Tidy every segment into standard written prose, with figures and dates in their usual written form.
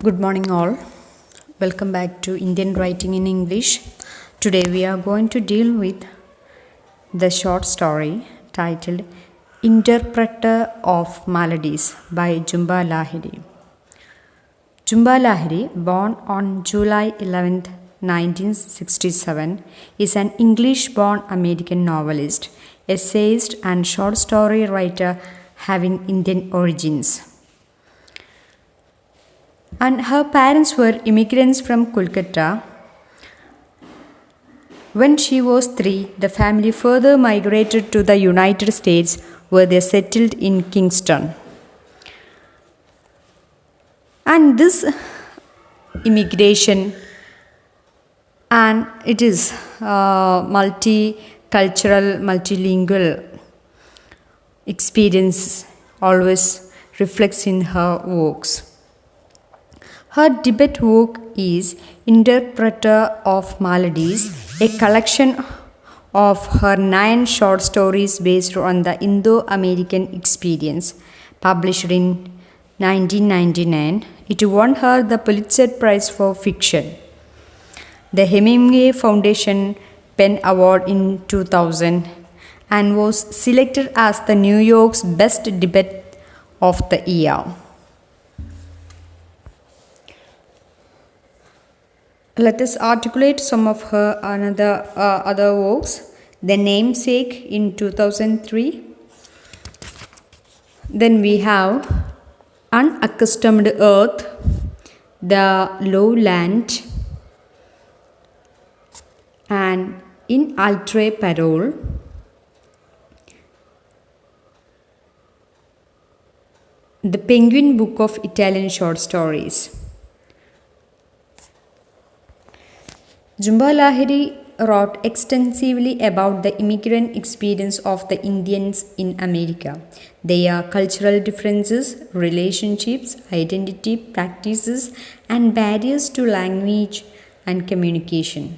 Good morning, all. Welcome back to Indian Writing in English. Today, we are going to deal with the short story titled Interpreter of Maladies by Jhumpa Lahiri. Jhumpa Lahiri, born on July 11th, 1967, is an English born American novelist, essayist, and short story writer having Indian origins. And her parents were immigrants from Kolkata. When she was 3, the family further migrated to the United States, where they settled in Kingston. And this immigration, and it is multicultural, multilingual experience always reflects in her works. Her debut work is Interpreter of Maladies, a collection of her 9 short stories based on the Indo-American experience, published in 1999. It won her the Pulitzer Prize for Fiction, the Hemingway Foundation Pen Award in 2000, and was selected as the New York's Best Debut of the Year. Let us articulate some of her other works. The Namesake in 2003. Then we have Unaccustomed Earth, The Lowland, and In Altre Parole. The Penguin Book of Italian Short Stories. Jhumpa Lahiri wrote extensively about the immigrant experience of the Indians in America, their cultural differences, relationships, identity, practices, and barriers to language and communication.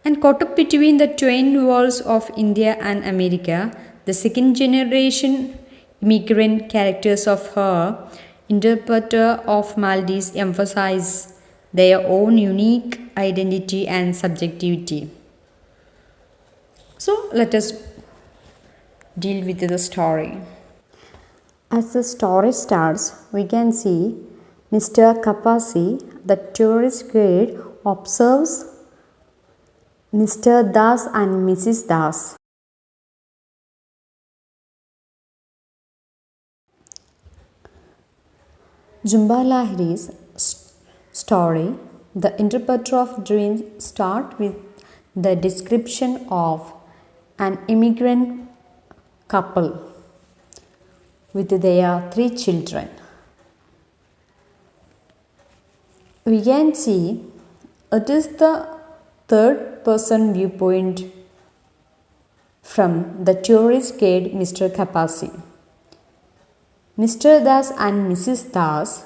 And caught up between the twin walls of India and America, the second generation immigrant characters of her Interpreter of Maladies emphasize their own unique identity and subjectivity. So let us deal with the story. As the story starts, we can see Mr. Kapasi, the tourist guide, observes Mr. Das and Mrs. Das. Jhumpa Lahiri's story, The Interpreter of Dreams, starts with the description of an immigrant couple with their 3 children. We can see it is the third person viewpoint from the tourist guide Mr. Kapasi. Mr. Das and Mrs. Das,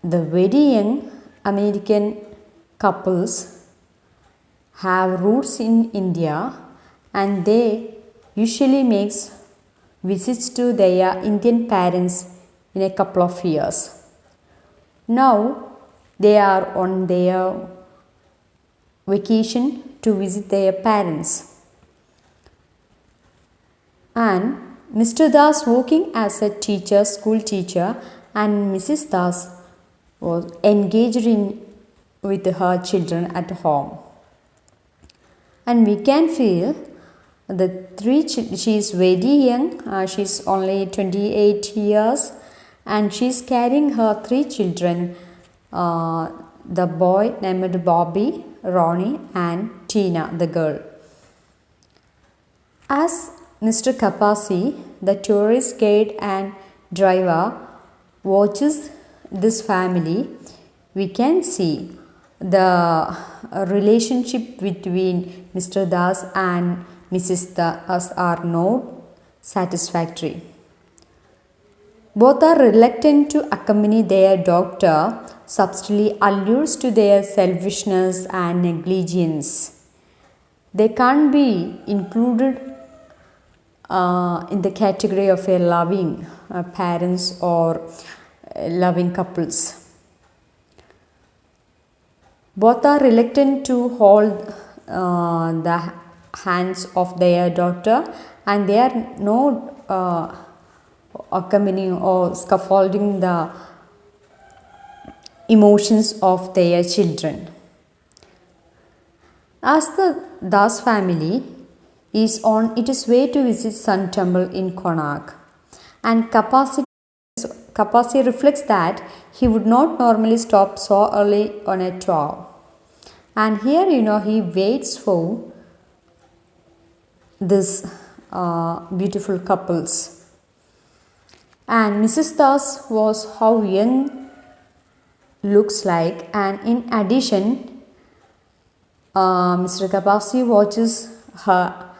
the very young American couples, have roots in India, and they usually make visits to their Indian parents in a couple of years. Now they are on their vacation to visit their parents. And Mr. Das working as a teacher, school teacher, and Mrs. Das was engaged with her children at home. And we can feel she is very young, she is only 28 years, and she is carrying her 3 children, the boy named Bobby, Ronnie, and Tina, the girl. As Mr. Kapasi, the tourist guide and driver, watches this family, we can see the relationship between Mr. Das and Mrs. Das are not satisfactory. Both are reluctant to accompany their daughter, subtly alludes to their selfishness and negligence. They can't be included in the category of a loving parents or loving couples. Both are reluctant to hold the hands of their daughter, and they are not accompanying or scaffolding the emotions of their children. As the Das family is on its way to visit Sun Temple in Konark, and Kapasi reflects that he would not normally stop so early on a tour. And here, he waits for this beautiful couples. And Mrs. Das was how young looks like, and in addition, Mr. Kapasi watches her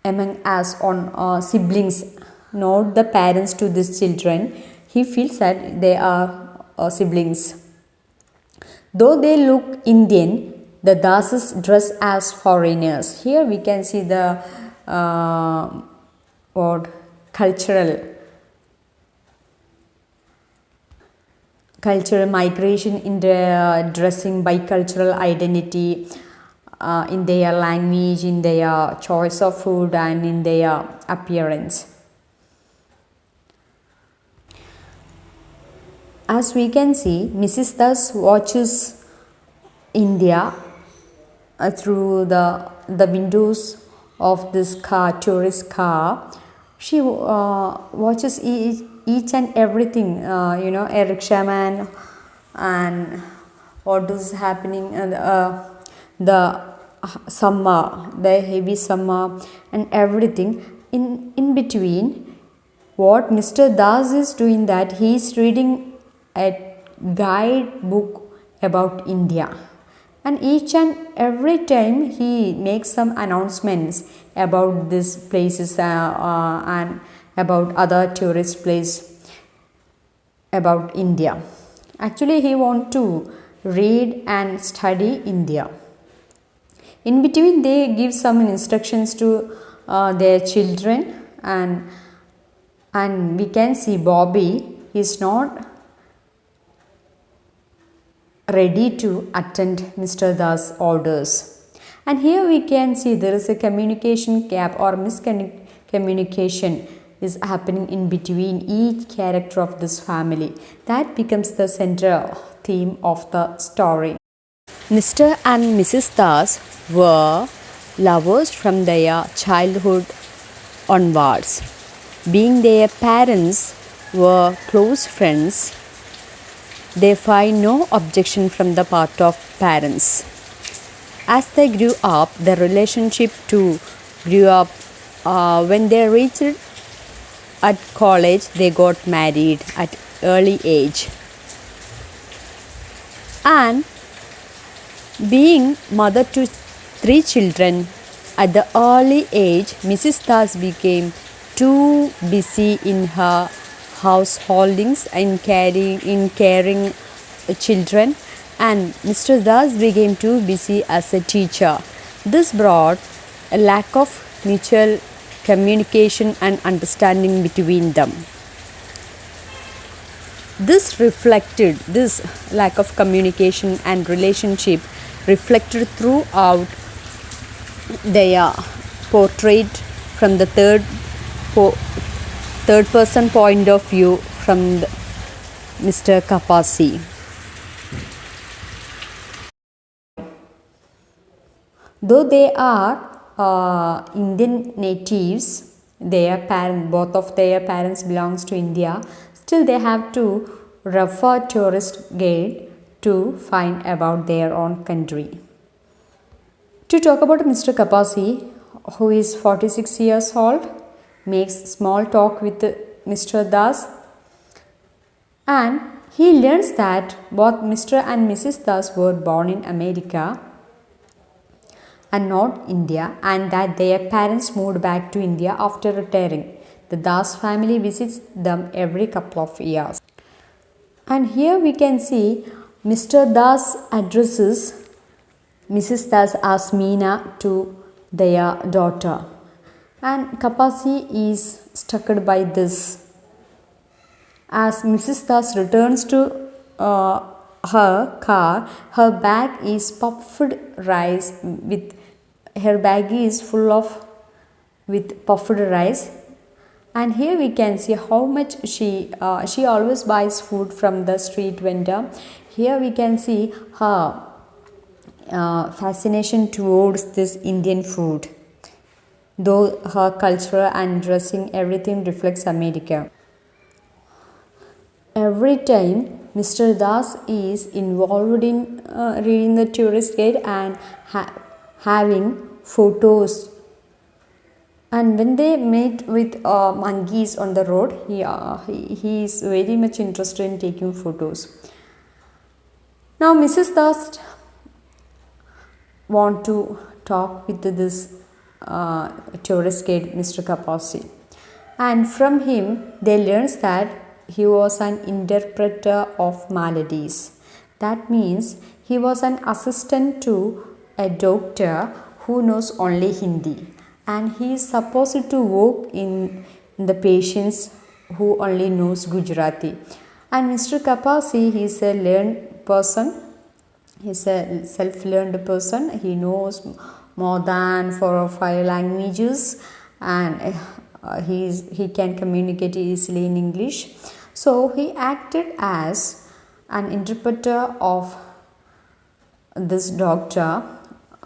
among us on siblings, not the parents to these children. He feels that they are siblings. Though they look Indian, the Dases dress as foreigners. Here we can see the cultural migration in their dressing, bicultural identity, in their language, in their choice of food, and in their appearance. As we can see, Mrs. Das watches India through the windows of this tourist car. She watches each and everything, a rickshaw and what is happening, the summer, the heavy summer, and everything. In between, what Mr. Das is doing, that he is reading a guidebook about India, and each and every time he makes some announcements about these places and about other tourist places about India. Actually, he wants to read and study India. In between, they give some instructions to their children, and we can see Bobby is not ready to attend Mr. Das' orders. And here we can see there is a communication gap or miscommunication is happening in between each character of this family. That becomes the central theme of the story. Mr. and Mrs. Das were lovers from their childhood onwards. Being their parents were close friends, they find no objection from the part of parents. As they grew up, the relationship too grew up. When they reached at college, they got married at early age. And being mother to 3 children at the early age, Mrs. Das became too busy in her householdings and caring children, and Mr. Das became too busy as a teacher. This brought a lack of mutual communication and understanding between them. This lack of communication and relationship reflected throughout their portrait from the third person point of view from Mr. Kapasi. Though they are Indian natives, both of their parents belongs to India, still they have to refer tourist guide to find about their own country. To talk about Mr. Kapasi, who is 46 years old, makes small talk with Mr. Das, and he learns that both Mr. and Mrs. Das were born in America and not India, and that their parents moved back to India after retiring. The Das family visits them every couple of years. And here we can see Mr. Das addresses Mrs. Das as Meena to their daughter, and Kapasi is struck by this As Mrs. Das returns to her car, her bag is puffed rice with her bag is full of with puffed rice. And here we can see how much she always buys food from the street vendor. Here we can see her fascination towards this Indian food, though her culture and dressing everything reflects America. Every time Mr. Das is involved in reading the tourist guide and having photos, and when they meet with monkeys on the road, he is very much interested in taking photos. Now Mrs. Das want to talk with this tourist guide Mr. Kapasi, and from him they learns that he was an interpreter of maladies. That means he was an assistant to a doctor who knows only Hindi, and he is supposed to work in the patients who only knows Gujarati. And Mr. Kapasi, he is a learned person. He is a self-learned person. He knows more than 4 or 5 languages, and he can communicate easily in English. So he acted as an interpreter of this doctor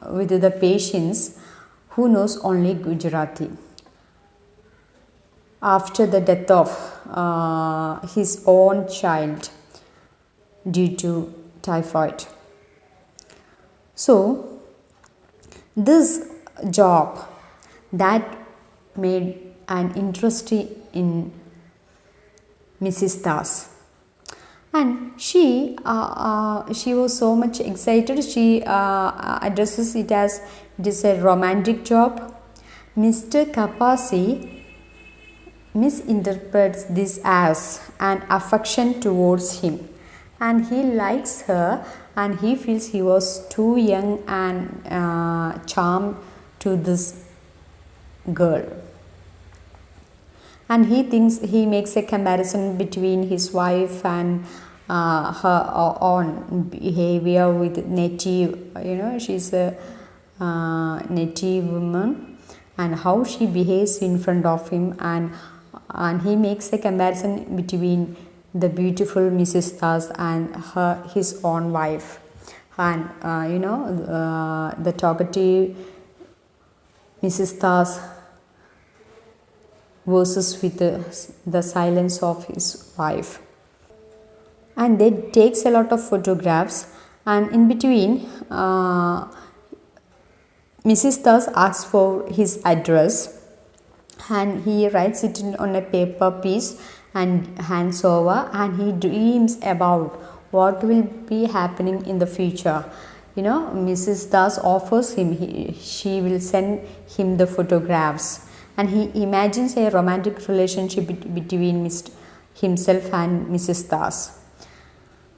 with the patients who knows only Gujarati. After the death of his own child due to typhoid. So this job that made an interest in Mrs. Das, and she was so much excited. She addresses it as it is a romantic job. Mr. Kapasi misinterprets this as an affection towards him, and he likes her, and he feels he was too young and charmed to this girl. And he makes a comparison between his wife and her own behavior with native, she's a native woman, and how she behaves in front of him, and he makes a comparison between the beautiful Mrs. Das and his own wife, and the talkative Mrs. Das versus with the silence of his wife. And they takes a lot of photographs, and in between Mrs. Das asks for his address, and he writes it on a paper piece and hands over, and he dreams about what will be happening in the future. Mrs. Das offers him, she will send him the photographs, and he imagines a romantic relationship between himself and Mrs. Das.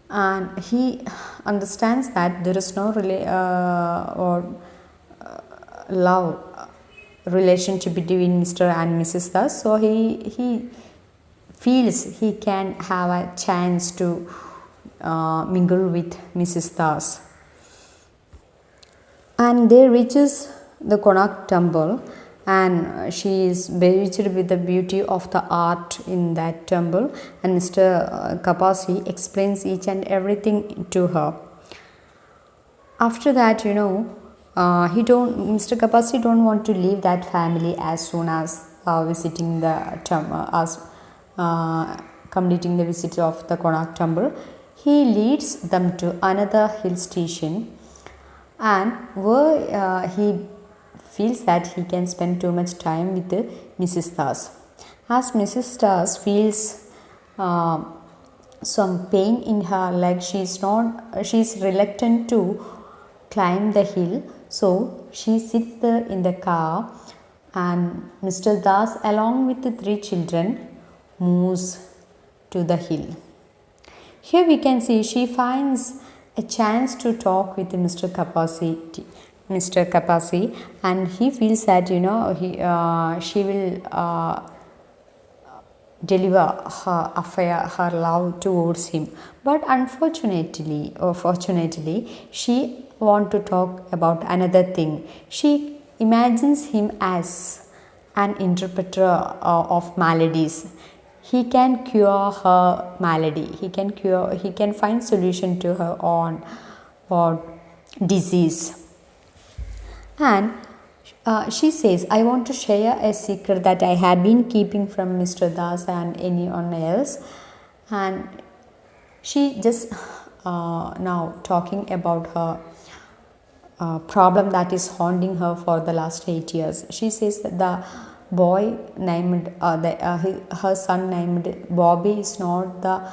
And he understands that there is no love relationship between Mr. and Mrs. Das, so he feels he can have a chance to mingle with Mrs. Das. And they reaches the Konark temple, and she is bewitched with the beauty of the art in that temple, and Mr. Kapasi explains each and everything to her. After that, Mr. Kapasi don't want to leave that family as soon as visiting the temple, as completing the visit of the Konark temple. He leads them to another hill station, and where he feels that he can spend too much time with Mrs. Das. As Mrs. Das feels some pain in her leg, she is reluctant to climb the hill, so she sits there in the car, and Mr. Das along with the 3 children moves to the hill. Here we can see she finds a chance to talk with Mr. Kapasi, and he feels that she will deliver her affair, her love towards him. But unfortunately, or fortunately, she want to talk about another thing. She imagines him as an interpreter of maladies. He can cure her malady. He can find solution to her own or disease. And she says, I want to share a secret that I had been keeping from Mr. Das and anyone else. And she just now talking about her problem that is haunting her for the last 8 years. She says that the boy named, her son named Bobby is not the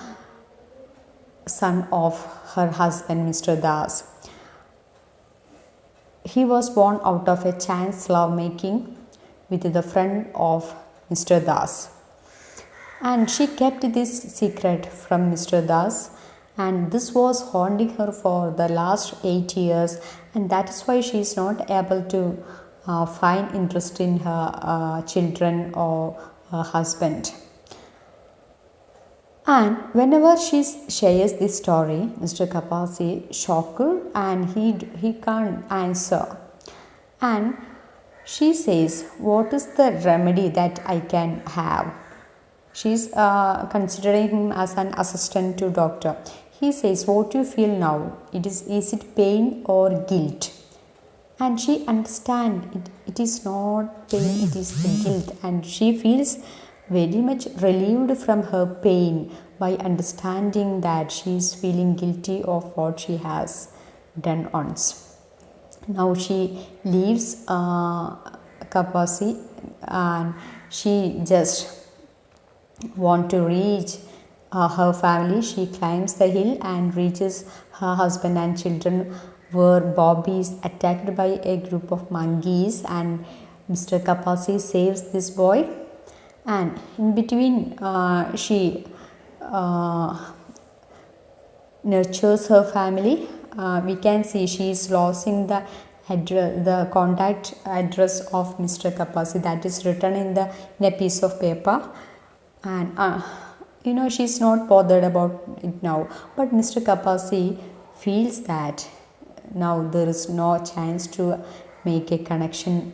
son of her husband, Mr. Das. He was born out of a chance lovemaking with the friend of Mr. Das. And she kept this secret from Mr. Das, and this was haunting her for the last 8 years, and that is why she is not able to find interest in her children or her husband. And whenever she shares this story, Mr. Kapasi shocked and he can't answer. And she says, what is the remedy that I can have? She's considering him as an assistant to doctor. He says, what do you feel now? Is it pain or guilt? And she understands it is not pain, it is the guilt. And she feels very much relieved from her pain by understanding that she is feeling guilty of what she has done once. Now she leaves Kapasi and she just want to reach her family. She climbs the hill and reaches her husband and children, where Bobby is attacked by a group of monkeys, and Mr. Kapasi saves this boy. And in between she nurtures her family. We can see she is losing the contact address of Mr. Kapasi that is written in a piece of paper. And she's not bothered about it now, but Mr. Kapasi feels that now there is no chance to make a connection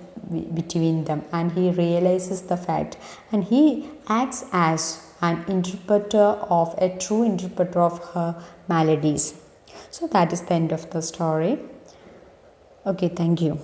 between them, and he realizes the fact, and he acts as an interpreter of a true interpreter of her maladies. So that is the end of the story. Okay, thank you.